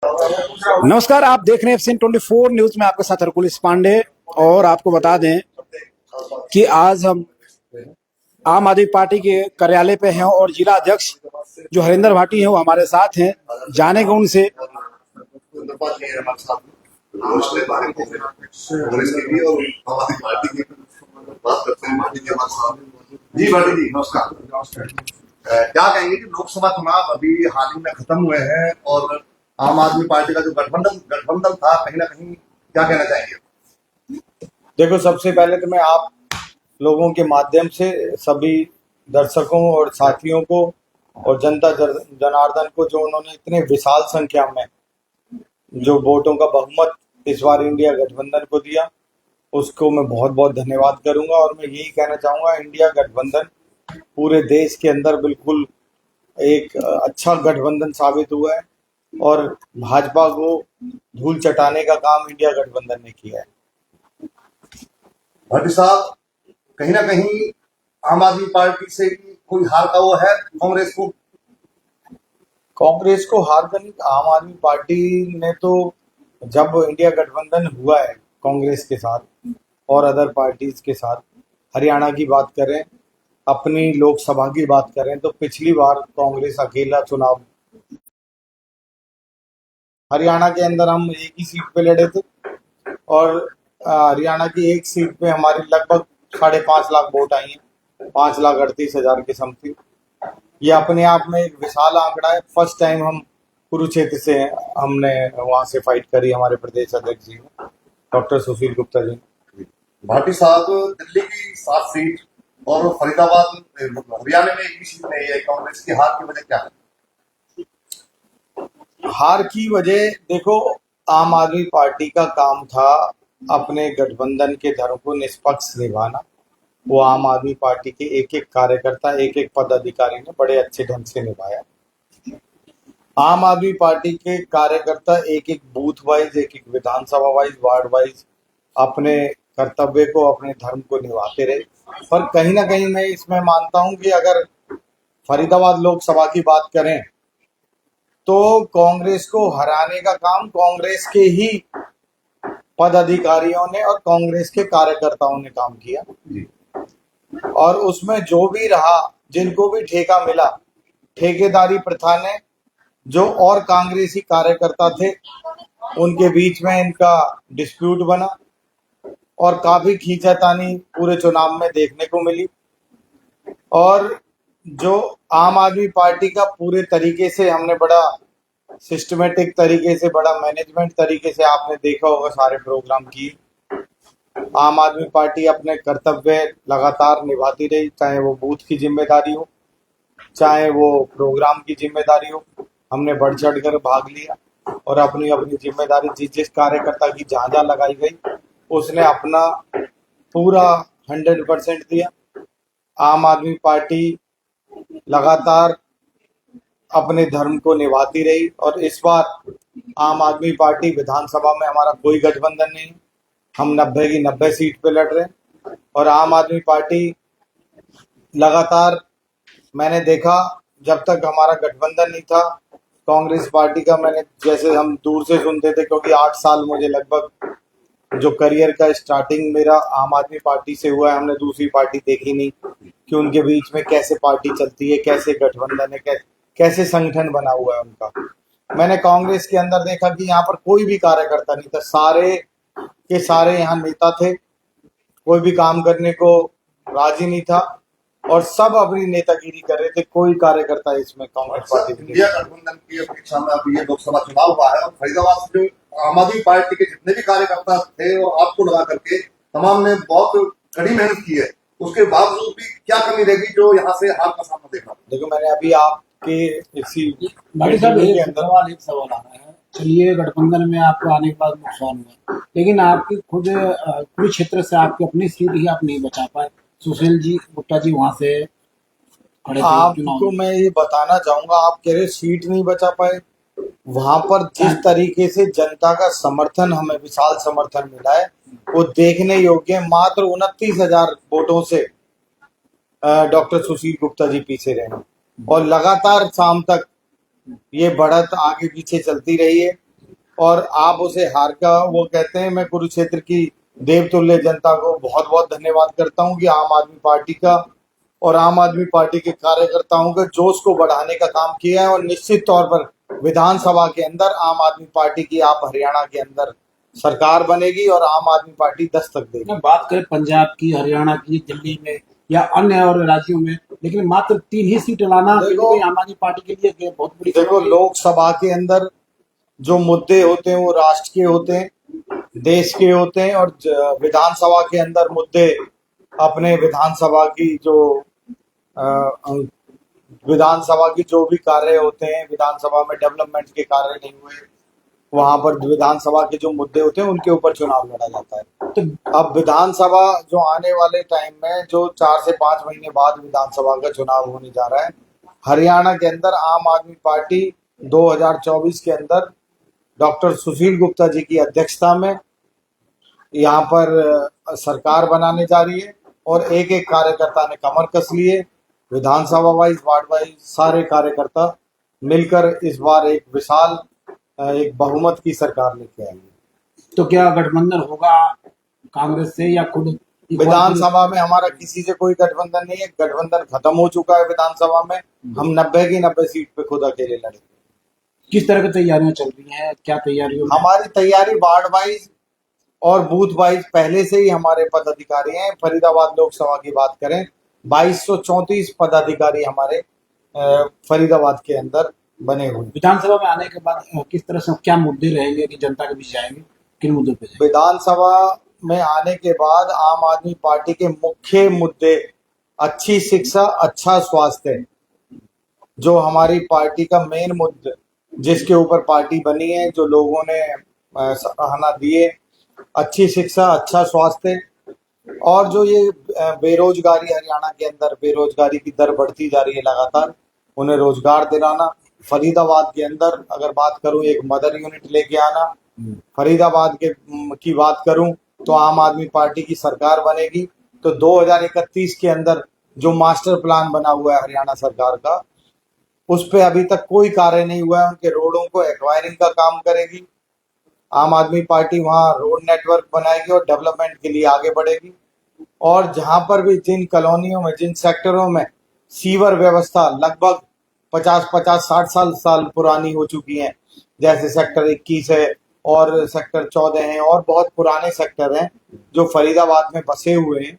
नमस्कार, आप देख रहे हैं एफसीएन 24 न्यूज में आपके साथ हरकुलिस पांडे। और आपको बता दें कि आज हम आम आदमी पार्टी के कार्यालय पे हैं और जिला अध्यक्ष जो हरिंदर भाटी हैं वो हमारे साथ हैं। जानेंगे उनसे। जी भाटी जी, नमस्कार। क्या कहेंगे कि लोकसभा चुनाव अभी हाल ही में खत्म हुए हैं और आम आदमी पार्टी का जो गठबंधन था, कहीं ना कहीं क्या कहना चाहेंगे? देखो, सबसे पहले तो मैं आप लोगों के माध्यम से सभी दर्शकों और साथियों को और जनता जनार्दन को, जो उन्होंने इतने विशाल संख्या में जो वोटों का बहुमत इस बार इंडिया गठबंधन को दिया, उसको मैं बहुत बहुत धन्यवाद करूंगा। और मैं यही कहना चाहूंगा, इंडिया गठबंधन पूरे देश के अंदर बिल्कुल एक अच्छा गठबंधन साबित हुआ है और भाजपा को धूल चटाने का काम इंडिया गठबंधन ने किया है। भाटी साहब, कहीं ना कहीं आम आदमी पार्टी से कोई हार का वो है कांग्रेस को हार करनी। आम आदमी पार्टी ने तो, जब इंडिया गठबंधन हुआ है कांग्रेस के साथ और अदर पार्टीज के साथ, हरियाणा की बात करें, अपनी लोकसभा की बात करें, तो पिछली बार कांग्रेस अकेला चुनाव, हरियाणा के अंदर हम एक ही सीट पे लड़े थे और हरियाणा की एक सीट पे हमारे लगभग 5.5 लाख वोट आई हैं, 5,38,000 के समथिंग। ये अपने आप में एक विशाल आंकड़ा है। फर्स्ट टाइम हम कुरुक्षेत्र से हमने वहां से फाइट करी, हमारे प्रदेश अध्यक्ष जी ने, डॉक्टर सुशील गुप्ता जी ने। भाटी साहब, दिल्ली की 7 सीट और फरीदाबाद हरियाणा में एक भी सीट नहीं है, कांग्रेस की हार की वजह क्या है? हार की वजह देखो, आम आदमी पार्टी का काम था अपने गठबंधन के धर्म को निष्पक्ष निभाना। वो आम आदमी पार्टी के एक एक कार्यकर्ता, एक एक पदाधिकारी ने बड़े अच्छे ढंग से निभाया। आम आदमी पार्टी के कार्यकर्ता एक एक बूथ वाइज, एक एक विधानसभा वाइज, वार्ड वाइज अपने कर्तव्य को, अपने धर्म को निभाते रहे। पर कहीं ना कहीं मैं इसमें मानता हूं कि अगर फरीदाबाद लोकसभा की बात करें तो कांग्रेस को हराने का काम कांग्रेस के ही पदाधिकारियों ने और कांग्रेस के कार्यकर्ताओं ने काम किया। और उसमें जो भी रहा, जिनको भी ठेका मिला, ठेकेदारी प्रथा ने, जो और कांग्रेसी कार्यकर्ता थे उनके बीच में इनका डिस्प्यूट बना और काफी खींचातानी पूरे चुनाव में देखने को मिली। और जो आम आदमी पार्टी का पूरे तरीके से हमने बड़ा सिस्टमेटिक तरीके से, बड़ा मैनेजमेंट तरीके से, आपने देखा होगा सारे प्रोग्राम की, आम आदमी पार्टी अपने कर्तव्य लगातार निभाती रही, चाहे वो बूथ की जिम्मेदारी हो, चाहे वो प्रोग्राम की जिम्मेदारी हो। हमने बढ़ चढ़ कर भाग लिया और अपनी अपनी जिम्मेदारी, जिस कार्यकर्ता की जहाँ जहाँ लगाई गई उसने अपना पूरा 100% दिया। आम आदमी पार्टी लगातार अपने धर्म को निभाती रही और इस बार आम आदमी पार्टी विधानसभा में, हमारा कोई गठबंधन नहीं, हम 90 की 90 सीट पे लड़ रहे हैं। और आम आदमी पार्टी लगातार, मैंने देखा जब तक हमारा गठबंधन नहीं था, कांग्रेस पार्टी का, मैंने, जैसे हम दूर से सुनते थे, क्योंकि 8 साल मुझे लगभग जो करियर का स्टार्टिंग मेरा आम आदमी पार्टी से हुआ है, हमने दूसरी पार्टी देखी नहीं कि उनके बीच में कैसे पार्टी चलती है, कैसे गठबंधन है, कैसे संगठन बना हुआ है उनका। मैंने कांग्रेस के अंदर देखा कि यहाँ पर कोई भी कार्यकर्ता नहीं था, सारे के सारे यहाँ नेता थे, कोई भी काम करने को राजी नहीं था और सब अपनी नेतागिरी कर रहे थे। कोई कार्यकर्ता इसमें कांग्रेस पार्टी इंडिया गठबंधन की अपेक्षा में अभी ये लोकसभा चुनाव हुआ है और फरीदाबाद से आम आदमी पार्टी के जितने भी कार्यकर्ता थे और आपको लगा करके तमाम ने बहुत कड़ी मेहनत की है, उसके बावजूद भी क्या कमी रहेगी जो यहाँ से हार का सामना देखा? देखो, मैंने अभी आपके इसी भाई साहब एक सवाल आ रहा है। ये गठबंधन में आपको आने के बाद नुकसान हुआ, लेकिन आपकी खुद कुरुक्षेत्र से आपकी अपनी सीट ही आप नहीं बचा पाए। सुशील जी गुप्ता जी वहां से खड़े थे। आपको मैं ये बताना चाहूंगा, आप कह रहे सीट नहीं बचा पाए, वहां पर जिस तरीके से जनता का समर्थन, हमें विशाल समर्थन मिला है, वो देखने योग्य है। मात्र 29,000 वोटों से डॉक्टर सुशील गुप्ता जी पीछे रहे और लगातार शाम तक ये बढ़त आगे पीछे चलती रही है। और आप उसे हार का वो कहते हैं। मैं कुरुक्षेत्र की देवतुल्य जनता को बहुत बहुत धन्यवाद करता हूं कि आम आदमी पार्टी का और आम आदमी पार्टी के कार्यकर्ताओं के जोश को बढ़ाने का काम किया है। और निश्चित तौर पर विधानसभा के अंदर आम आदमी पार्टी की आप हरियाणा के अंदर सरकार बनेगी और आम आदमी पार्टी दस्तक देगी। मैं बात करें पंजाब की, हरियाणा की, दिल्ली में या अन्य और राज्यों में, लेकिन मात्र 3 ही सीट लाना कहीं ना कहीं आम आदमी पार्टी के लिए बहुत बड़ी देखो, चुनौती है। लोकसभा के अंदर जो मुद्दे होते हैं वो राष्ट्र के होते हैं, देश के होते हैं। और विधानसभा के अंदर मुद्दे अपने विधानसभा की जो विधानसभा की जो भी कार्य होते हैं, विधानसभा में डेवलपमेंट के कार्य नहीं हुए, वहां पर विधानसभा के जो मुद्दे होते हैं उनके ऊपर चुनाव लड़ा जाता है। तो अब विधानसभा जो आने वाले टाइम में जो 4 से 5 महीने बाद विधानसभा का चुनाव होने जा रहा है, हरियाणा के अंदर आम आदमी पार्टी 2024 के अंदर डॉक्टर सुशील गुप्ता जी की अध्यक्षता में यहाँ पर सरकार बनाने जा रही है। और एक एक कार्यकर्ता ने कमर कस ली है। विधानसभा वाइज, वार्ड वाइज सारे कार्यकर्ता मिलकर इस बार एक विशाल एक बहुमत की सरकार लेके आएंगे। तो क्या गठबंधन होगा कांग्रेस से या खुद विधानसभा में हमारा किसी से कोई गठबंधन नहीं है। गठबंधन खत्म हो चुका है विधानसभा में। हम 90 की 90 सीट पे खुद अकेले लड़ेंगे। किस तरह की तैयारियां चल रही हैं, क्या तैयारियों में? हमारी तैयारी वार्ड वाइज और बूथ वाइज पहले से ही हमारे पदाधिकारी हैं। फरीदाबाद लोकसभा की बात करें, 2234 पदाधिकारी हमारे फरीदाबाद के अंदर बने हुए हैं। विधानसभा में आने के बाद किस तरह से क्या मुद्दे रहेंगे कि जनता के बीच जाएंगे, किन मुद्दों पे जाएंगे? विधानसभा में आने के बाद आम आदमी पार्टी के मुख्य मुद्दे अच्छी शिक्षा, अच्छा स्वास्थ्य, जो हमारी पार्टी का मेन मुद्दा जिसके ऊपर पार्टी बनी है, जो लोगों ने सराहना दिए, अच्छी शिक्षा, अच्छा स्वास्थ्य। और जो ये बेरोजगारी, हरियाणा के अंदर बेरोजगारी की दर बढ़ती जा रही है लगातार, उन्हें रोजगार दिलाना। फरीदाबाद के अंदर अगर बात करूं, एक मदर यूनिट लेके आना। फरीदाबाद के की बात करूं तो आम आदमी पार्टी की सरकार बनेगी तो 2031 के अंदर जो मास्टर प्लान बना हुआ है हरियाणा सरकार का, उस पे अभी तक कोई कार्य नहीं हुआ है। उनके रोडों को एक्वायरिंग का काम करेगी आम आदमी पार्टी, वहाँ रोड नेटवर्क बनाएगी और डेवलपमेंट के लिए आगे बढ़ेगी। और जहां पर भी जिन कॉलोनियों में, जिन सेक्टरों में सीवर व्यवस्था लगभग 50-60 साल पुरानी हो चुकी हैं, जैसे सेक्टर 21 है और सेक्टर 14 है और बहुत पुराने सेक्टर हैं जो फरीदाबाद में बसे हुए हैं,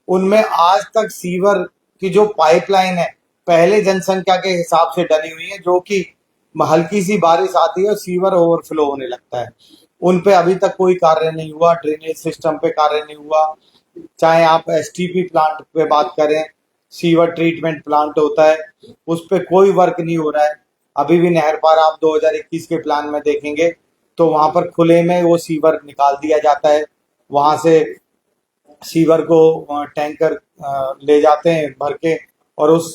उनमें आज तक सीवर की जो पाइपलाइन है पहले जनसंख्या के हिसाब से डली हुई है, जो कि हल्की सी बारिश आती है और सीवर ओवरफ्लो होने लगता है। उन पे अभी तक कोई कार्य नहीं हुआ। ड्रेनेज सिस्टम पे कार्य नहीं हुआ। चाहे आप एसटीपी प्लांट पे बात करें, सीवर ट्रीटमेंट प्लांट होता है, उस पे कोई वर्क नहीं हो रहा है। अभी भी नहर पार आप 2021 के प्लान में देखेंगे तो वहां पर खुले में वो सीवर निकाल दिया जाता है। वहां से सीवर को टैंकर ले जाते हैं भर के और उस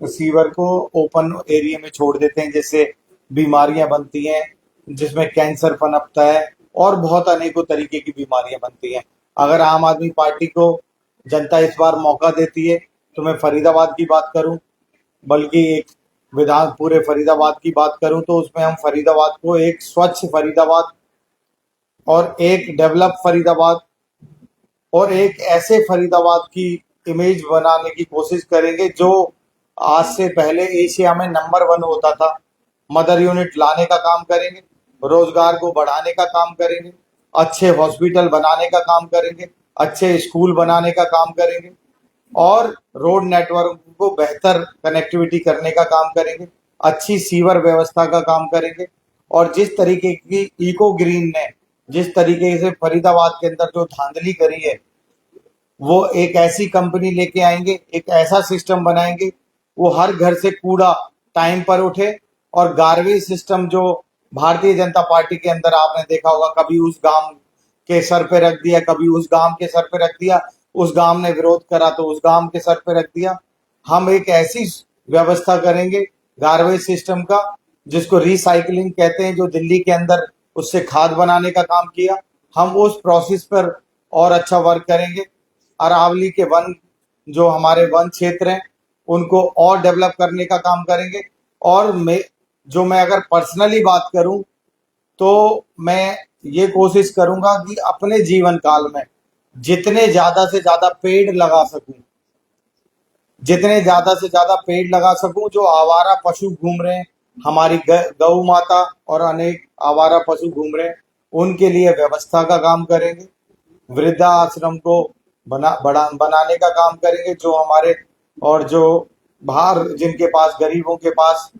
सीवर को ओपन एरिया में छोड़ देते हैं, जिससे बीमारियां बनती हैं, जिसमें कैंसर पनपता है और बहुत अनेकों तरीके की बीमारियां बनती हैं। अगर आम आदमी पार्टी को जनता इस बार मौका देती है तो मैं फरीदाबाद की बात करूं, बल्कि एक पूरे फरीदाबाद की बात करूं, तो उसमें हम फरीदाबाद को एक स्वच्छ फरीदाबाद और एक डेवलप फरीदाबाद और एक ऐसे फरीदाबाद की इमेज बनाने की कोशिश करेंगे जो आज से पहले एशिया में नंबर 1 होता था। मदर यूनिट लाने का काम करेंगे, रोजगार को बढ़ाने का काम करेंगे, अच्छे हॉस्पिटल बनाने का काम करेंगे, अच्छे स्कूल बनाने का काम करेंगे और रोड नेटवर्क को बेहतर कनेक्टिविटी करने का काम करेंगे, अच्छी सीवर व्यवस्था का काम करेंगे। और जिस तरीके की इको ग्रीन ने जिस तरीके से फरीदाबाद के अंदर जो धांधली करी है, वो एक ऐसी कंपनी लेके आएंगे, एक ऐसा सिस्टम बनाएंगे, वो हर घर से कूड़ा टाइम पर उठे। और गार्बेज सिस्टम जो भारतीय जनता पार्टी के अंदर आपने देखा होगा, कभी उस गांव के सर पे रख दिया, कभी उस गांव के सर पे रख दिया, उस गांव ने विरोध करा तो उस गांव के सर पे रख दिया। हम एक ऐसी व्यवस्था करेंगे गार्बेज सिस्टम का, जिसको रिसाइकलिंग कहते हैं, जो दिल्ली के अंदर उससे खाद बनाने का काम किया, हम उस प्रोसेस पर और अच्छा वर्क करेंगे। अरावली के वन, जो हमारे वन क्षेत्र हैं, उनको और डेवलप करने का काम करेंगे। और मैं अगर पर्सनली बात करूं तो मैं ये कोशिश करूंगा कि अपने जीवन काल में जितने ज्यादा से ज्यादा पेड़ लगा सकूं, जितने ज्यादा से ज्यादा पेड़ लगा सकूं। जो आवारा पशु घूम रहे हैं, हमारी गौ माता और अनेक आवारा पशु घूम रहे हैं, उनके लिए व्यवस्था का काम करेंगे। वृद्धा आश्रम को बनाने का काम करेंगे। जो हमारे और जो बाहर जिनके पास, गरीबों के पास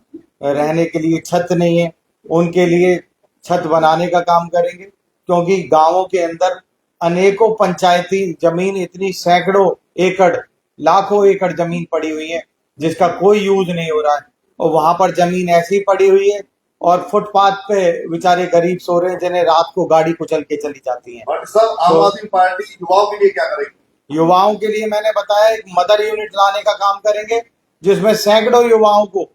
रहने के लिए छत नहीं है, उनके लिए छत बनाने का काम करेंगे। क्योंकि गांवों के अंदर अनेकों पंचायती जमीन, इतनी सैकड़ों एकड़, लाखों एकड़ जमीन पड़ी हुई है जिसका कोई यूज नहीं हो रहा है, और वहां पर जमीन ऐसी पड़ी हुई है और फुटपाथ पे बेचारे गरीब सो रहे हैं, जिन्हें रात को गाड़ी कुचल के चली जाती है। और सर, आम आदमी पार्टी युवाओं के लिए क्या करेगी? युवाओं के लिए मैंने बताया एक मदर यूनिट लाने का काम करेंगे, जिसमें सैकड़ों युवाओं को,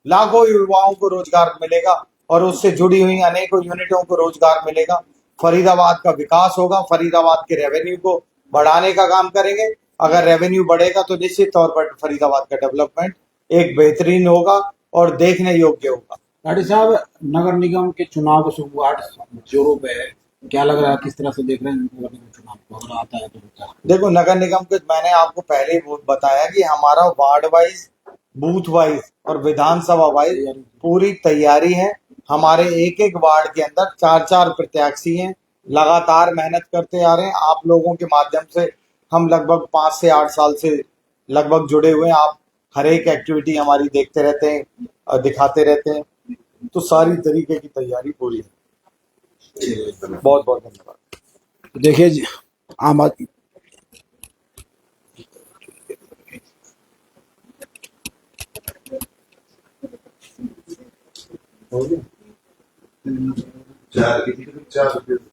लाखों युवाओं को रोजगार मिलेगा और उससे जुड़ी हुई अनेकों यूनिटों को रोजगार मिलेगा। फरीदाबाद का विकास होगा, फरीदाबाद के रेवेन्यू को बढ़ाने का काम करेंगे। अगर रेवेन्यू बढ़ेगा तो निश्चित तौर पर फरीदाबाद का डेवलपमेंट एक बेहतरीन होगा और देखने योग्य होगा। लाठी साहब, नगर निगम के चुनाव के शुरुआत जोरों पे है, क्या लग रहा है, किस तरह से देख रहे हैं नगर निगम चुनाव को, अगर आता है तो क्या? देखो, नगर निगम के मैंने आपको पहले ही बताया कि हमारा वार्ड वाइज, बूथ वाइज और विधानसभा वाइज पूरी तैयारी है। हमारे एक एक वार्ड के अंदर 4-4 प्रत्याशी हैं, लगातार मेहनत करते आ रहे हैं। आप लोगों के माध्यम से हम लगभग 5 से 8 साल से लगभग जुड़े हुए हैं। आप हर एक एक्टिविटी हमारी देखते रहते हैं और दिखाते रहते हैं, तो सारी तरीके की तैयारी पूरी है। बहुत बहुत धन्यवाद। देखिए आम आदमी चार